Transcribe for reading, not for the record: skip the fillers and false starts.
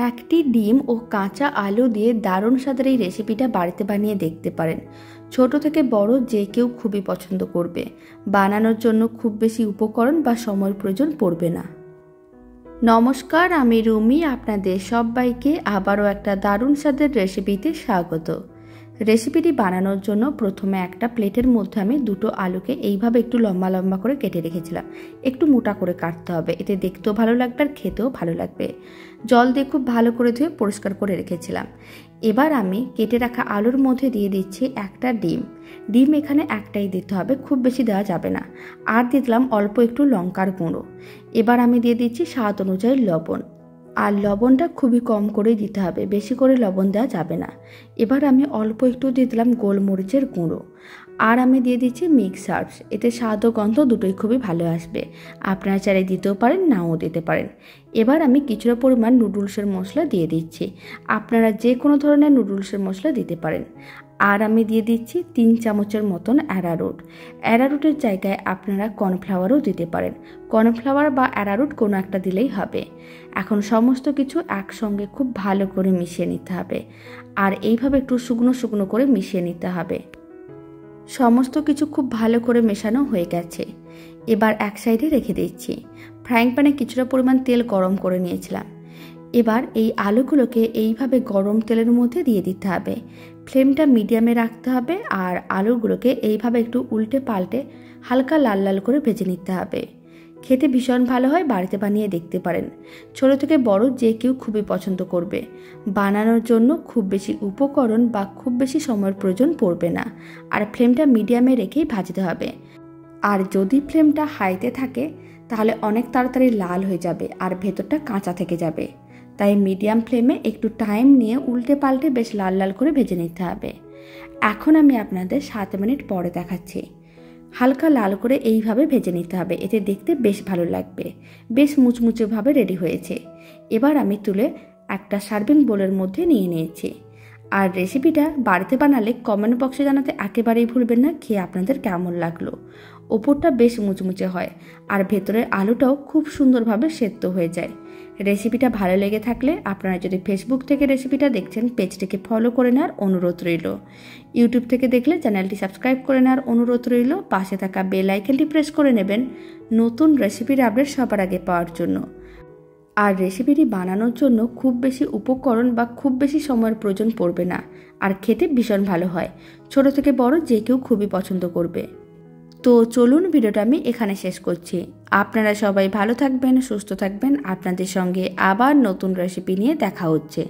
একটি ডিম ও কাঁচা আলু দিয়ে দারুণ স্বাদের এই রেসিপিটা বাড়িতে বানিয়ে দেখতে পারেন। ছোট থেকে বড় যে কেউ খুবই পছন্দ করবে। বানানোর জন্য খুব বেশি উপকরণ বা সময়ের প্রয়োজন পড়বে না। নমস্কার, আমি রুমি। আপনাদের সবাইকে আবারও একটা দারুণ স্বাদের রেসিপিতে স্বাগত। রেসিপিটি বানানোর জন্য প্রথমে একটা প্লেটের মধ্যে আমি দুটো আলুকে এইভাবে একটু লম্বা লম্বা করে কেটে রেখেছিলাম। একটু মোটা করে কাটতে হবে, এতে দেখতেও ভালো লাগবে আর খেতেও ভালো লাগবে। জল দিয়ে খুব ভালো করে ধুয়ে পরিষ্কার করে রেখেছিলাম। এবার আমি কেটে রাখা আলুর মধ্যে দিয়ে দিচ্ছি একটা ডিম। ডিম এখানে একটাই দিতে হবে, খুব বেশি দেওয়া যাবে না। আর দিয়ে দিলাম অল্প একটু লঙ্কার গুঁড়ো। এবার আমি দিয়ে দিচ্ছি স্বাদ অনুযায়ী লবণ। আর লবণটা খুবই কম করে দিতে হবে, বেশি করে লবণ দেওয়া যাবে না। এবার আমি অল্প একটু দিয়ে দিলাম গোলমরিচের গুঁড়ো। আর আমি দিয়ে দিচ্ছি মিক্স হার্বস। এতে স্বাদ ও গন্ধ দুটোই খুবই ভালো আসবে। আপনারা চাইলে দিতেও পারেন, নাও দিতে পারেন। এবার আমি কিছুটা পরিমাণ নুডলসের মশলা দিয়ে দিচ্ছি। আপনারা যে কোনো ধরনের নুডলসের মশলা দিতে পারেন। আর আমি দিয়ে দিচ্ছি 3 চামচের মতন অ্যারারুট। অ্যারারুটের জায়গায় আপনারা কর্নফ্লাওয়ারও দিতে পারেন। কর্নফ্লাওয়ার বা অ্যারারুট কোনো একটা দিলেই হবে। এখন সমস্ত কিছু একসঙ্গে খুব ভালো করে মিশিয়ে নিতে হবে। আর এইভাবে একটু শুকনো শুকনো করে মিশিয়ে নিতে হবে। সমস্ত কিছু খুব ভালো করে মেশানো হয়ে গেছে। এবার এক সাইডে রেখে দিচ্ছি। ফ্রাইং প্যানে কিছুটা পরিমাণ তেল গরম করে নিয়েছিলাম। এবার এই আলুগুলোকে এইভাবে গরম তেলের মধ্যে দিয়ে দিতে হবে। ফ্লেমটা মিডিয়ামে রাখতে হবে। আর আলুগুলোকে এইভাবে একটু উল্টে পাল্টে হালকা লাল লাল করে ভেজে নিতে হবে। খেতে ভীষণ ভালো হয়, বাড়িতে বানিয়ে দেখতে পারেন। ছোট থেকে বড় যে কেউ খুবই পছন্দ করবে। বানানোর জন্য খুব বেশি উপকরণ বা খুব বেশি সময়ের প্রয়োজন পড়বে না। আর ফ্লেমটা মিডিয়ামে রেখেই ভাজতে হবে। আর যদি ফ্লেমটা হাইতে থাকে তাহলে অনেক তাড়াতাড়ি লাল হয়ে যাবে আর ভেতরটা কাঁচা থেকে যাবে। তাই মিডিয়াম ফ্লেমে একটু টাইম নিয়ে উল্টে পাল্টে বেশ লাল লাল করে ভেজে নিতে হবে। এখন আমি আপনাদের 7 মিনিট পরে দেখাচ্ছি। হালকা লাল করে এইভাবে ভেজে নিতে হবে, এতে দেখতে বেশ ভালো লাগবে। বেশ মুচমুচেভাবে রেডি হয়েছে। এবার আমি তুলে একটা সার্ভিং বোলের মধ্যে নিয়ে নিয়েছি। আর রেসিপিটা বাড়িতে বানালে কমেন্ট বক্সে জানাতে একেবারেই ভুলবেন না খেয়ে আপনাদের কেমন লাগলো। ওপরটা বেশ মুচমুচে হয় আর ভেতরের আলুটাও খুব সুন্দরভাবে সেদ্ধ হয়ে যায়। রেসিপিটা ভালো লেগে থাকলে আপনারা যদি ফেসবুক থেকে রেসিপিটা দেখছেন, পেজটিকে ফলো করে নেওয়ার অনুরোধ রইল। ইউটিউব থেকে দেখলে চ্যানেলটি সাবস্ক্রাইব করে নেওয়ার অনুরোধ রইল। পাশে থাকা বেল আইকনটি প্রেস করে নেবেন নতুন রেসিপির আপডেট সবার আগে পাওয়ার জন্য। আর রেসিপিটি বানানোর জন্য খুব বেশি উপকরণ বা খুব বেশি সময়ের প্রয়োজন পড়বে না। আর খেতে ভীষণ ভালো হয়। ছোট থেকে বড় যে কেউ খুবই পছন্দ করবে। তো চলুন, ভিডিওটা আমি এখানে শেষ করছি। আপনারা সবাই ভালো থাকবেন, সুস্থ থাকবেন। আপনাদের সঙ্গে আবার নতুন রেসিপি নিয়ে দেখা হচ্ছে।